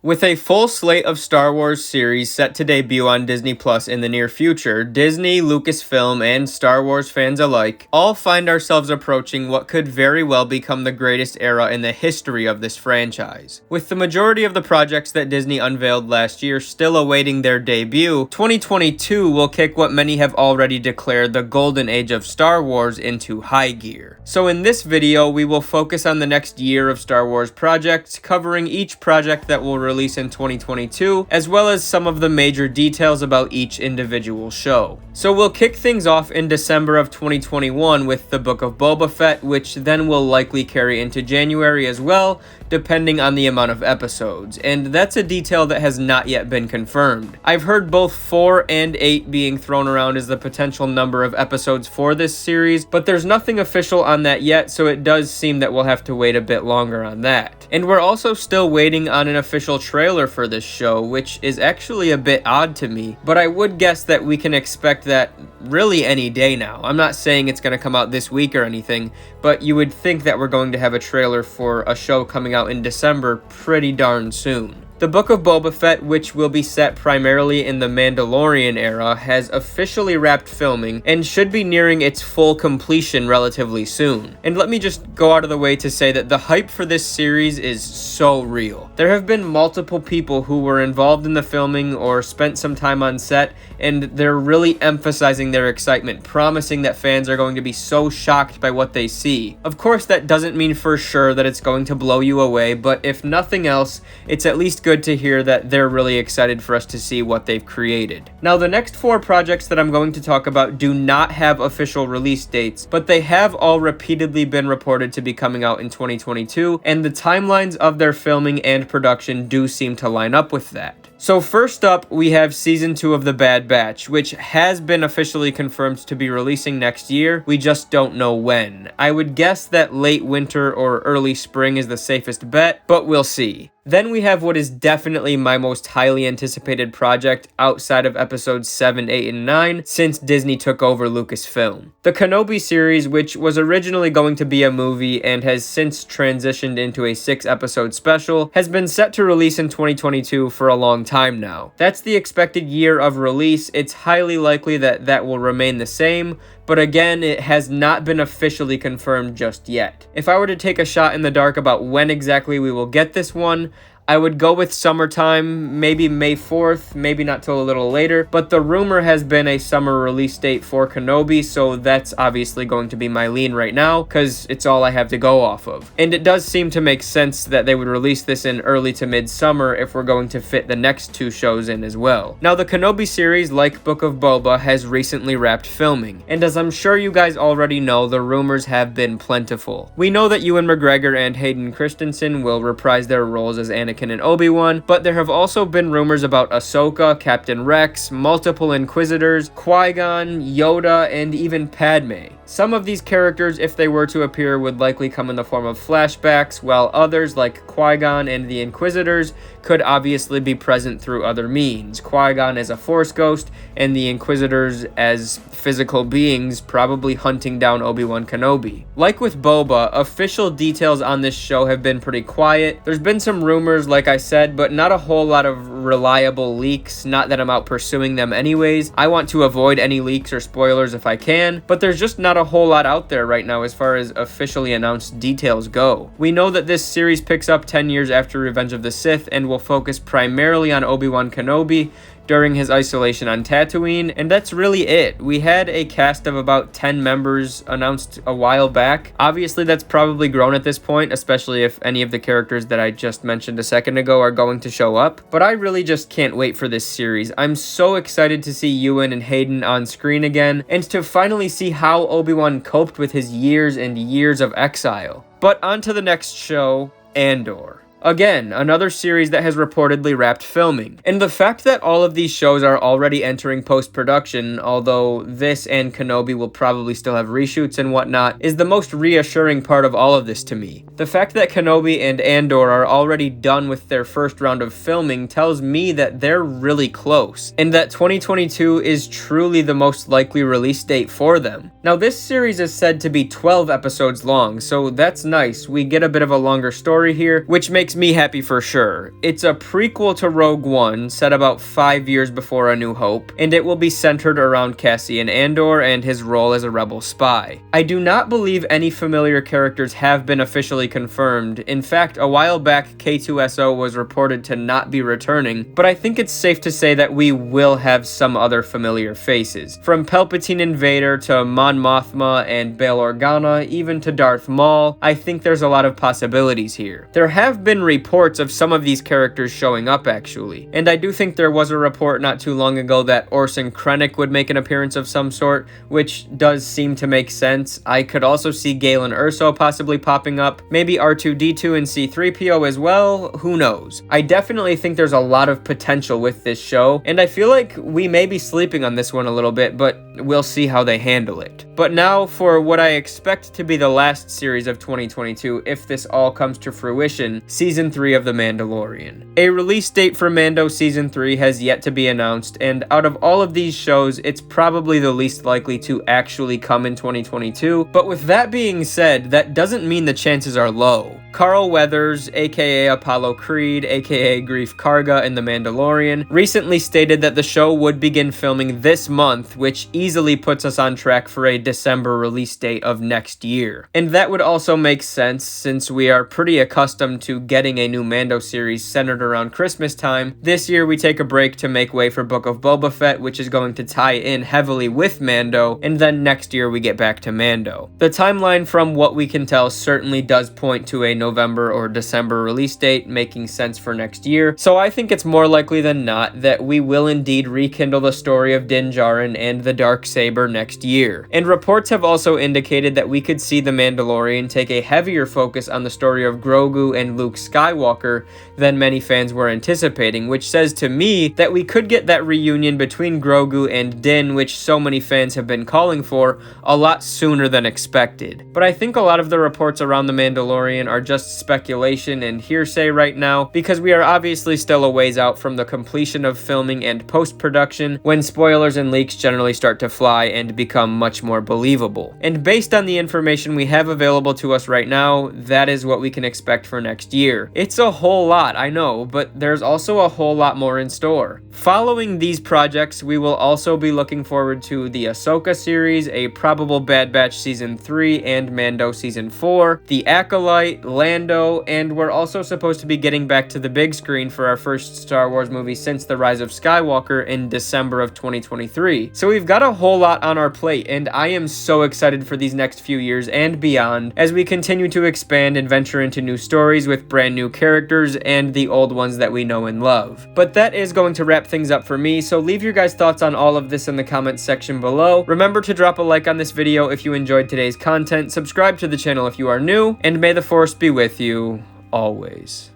With a full slate of Star Wars series set to debut on Disney Plus in the near future, Disney, Lucasfilm, and Star Wars fans alike all find ourselves approaching what could very well become the greatest era in the history of this franchise. With the majority of the projects that Disney unveiled last year still awaiting their debut, 2022 will kick what many have already declared the golden age of Star Wars into high gear. So in this video, we will focus on the next year of Star Wars projects, covering each project that will release in 2022, as well as some of the major details about each individual show. So we'll kick things off in December of 2021 with the Book of Boba Fett, which then will likely carry into January as well, depending on the amount of episodes, and that's a detail that has not yet been confirmed. I've heard both 4 and 8 being thrown around as the potential number of episodes for this series, but there's nothing official on that yet, so it does seem that we'll have to wait a bit longer on that. And we're also still waiting on an official trailer for this show, which is actually a bit odd to me, but I would guess that we can expect that really any day now. I'm not saying it's going to come out this week or anything, but you would think that we're going to have a trailer for a show coming out in December pretty darn soon. The Book of Boba Fett, which will be set primarily in the Mandalorian era, has officially wrapped filming and should be nearing its full completion relatively soon. And let me just go out of the way to say that the hype for this series is so real. There have been multiple people who were involved in the filming or spent some time on set, and they're really emphasizing their excitement, promising that fans are going to be so shocked by what they see. Of course, that doesn't mean for sure that it's going to blow you away, but if nothing else, it's at least good to hear that they're really excited for us to see what they've created. Now, the next 4 projects that I'm going to talk about do not have official release dates, but they have all repeatedly been reported to be coming out in 2022, and the timelines of their filming and production do seem to line up with that. So first up, we have Season 2 of The Bad Batch, which has been officially confirmed to be releasing next year. We just don't know when. I would guess that late winter or early spring is the safest bet, but we'll see. Then we have what is definitely my most highly anticipated project outside of episodes 7, 8, and 9 since Disney took over Lucasfilm. The KENOBI series, which was originally going to be a movie and has since transitioned into a 6-episode special, has been set to release in 2022 for a long time now. That's the expected year of release. It's highly likely that that will remain the same, but again, it has not been officially confirmed just yet. If I were to take a shot in the dark about when exactly we will get this one, I would go with summertime, maybe May 4th, maybe not till a little later, but the rumor has been a summer release date for KENOBI, so that's obviously going to be my lean right now, because it's all I have to go off of. And it does seem to make sense that they would release this in early to mid-summer if we're going to fit the next 2 shows in as well. Now, the KENOBI series, like Book of Boba, has recently wrapped filming, and as I'm sure you guys already know, the rumors have been plentiful. We know that Ewan McGregor and Hayden Christensen will reprise their roles as Anakin and Obi-Wan, but there have also been rumors about Ahsoka, Captain Rex, multiple Inquisitors, Qui-Gon, Yoda, and even Padme. Some of these characters, if they were to appear, would likely come in the form of flashbacks, while others, like Qui-Gon and the Inquisitors, could obviously be present through other means. Qui-Gon as a Force ghost, and the Inquisitors as physical beings, probably hunting down Obi-Wan Kenobi. Like with Boba, official details on this show have been pretty quiet. There's been some rumors, like I said, but not a whole lot of reliable leaks, not that I'm out pursuing them anyways. I want to avoid any leaks or spoilers if I can, but there's just not a whole lot out there right now as far as officially announced details go. We know that this series picks up 10 years after Revenge of the Sith and will focus primarily on Obi-Wan Kenobi during his isolation on Tatooine, and that's really it. We had a cast of about 10 members announced a while back. Obviously, that's probably grown at this point, especially if any of the characters that I just mentioned a second ago are going to show up, but I really just can't wait for this series. I'm so excited to see Ewan and Hayden on screen again, and to finally see how Obi-Wan coped with his years and years of exile. But on to the next show, ANDR. Again, another series that has reportedly wrapped filming. And the fact that all of these shows are already entering post-production, although this and KENOBI will probably still have reshoots and whatnot, is the most reassuring part of all of this to me. The fact that KENOBI and ANDR are already done with their first round of filming tells me that they're really close, and that 2022 is truly the most likely release date for them. Now, this series is said to be 12 episodes long, so that's nice. We get a bit of a longer story here, which makes makes me happy for sure. It's a prequel to Rogue One, set about 5 years before A New Hope, and it will be centered around Cassian Andor and his role as a rebel spy. I do not believe any familiar characters have been officially confirmed. In fact, a while back, K2SO was reported to not be returning, but I think it's safe to say that we will have some other familiar faces. From Palpatine and Vader to Mon Mothma and Bail Organa, even to Darth Maul, I think there's a lot of possibilities here. There have been reports of some of these characters showing up actually, and I do think there was a report not too long ago that Orson Krennic would make an appearance of some sort, which does seem to make sense. I could also see Galen Erso possibly popping up, maybe R2-D2 and C-3PO as well, who knows. I definitely think there's a lot of potential with this show, and I feel like we may be sleeping on this one a little bit, but we'll see how they handle it. But now for what I expect to be the last series of 2022, if this all comes to fruition, Season 3 of The Mandalorian. A release date for Mando Season 3 has yet to be announced, and out of all of these shows, it's probably the least likely to actually come in 2022, but with that being said, that doesn't mean the chances are low. Carl Weathers, aka Apollo Creed, aka Greef Karga in The Mandalorian, recently stated that the show would begin filming this month, which easily puts us on track for a December release date of next year. And that would also make sense since we are pretty accustomed to getting a new Mando series centered around Christmas time. This year we take a break to make way for Book of Boba Fett, which is going to tie in heavily with Mando, and then next year we get back to Mando. The timeline from what we can tell certainly does point to a November or December release date, making sense for next year, so I think it's more likely than not that we will indeed rekindle the story of Din Djarin and the Darksaber next year. And reports have also indicated that we could see The Mandalorian take a heavier focus on the story of Grogu and Luke Skywalker than many fans were anticipating, which says to me that we could get that reunion between Grogu and Din, which so many fans have been calling for, a lot sooner than expected. But I think a lot of the reports around The Mandalorian are just speculation and hearsay right now, because we are obviously still a ways out from the completion of filming and post-production, when spoilers and leaks generally start to fly and become much more believable. And based on the information we have available to us right now, that is what we can expect for next year. It's a whole lot, I know, but there's also a whole lot more in store. Following these projects, we will also be looking forward to the Ahsoka series, a probable Bad Batch Season 3 and Mando Season 4, The Acolyte, Lando, and we're also supposed to be getting back to the big screen for our first Star Wars movie since The Rise of Skywalker in December of 2023. So we've got a whole lot on our plate, and I am so excited for these next few years and beyond as we continue to expand and venture into new stories with brand new characters and the old ones that we know and love. But that is going to wrap things up for me, so leave your guys' thoughts on all of this in the comments section below. Remember to drop a like on this video if you enjoyed today's content, subscribe to the channel if you are new, and may the Force be with you always.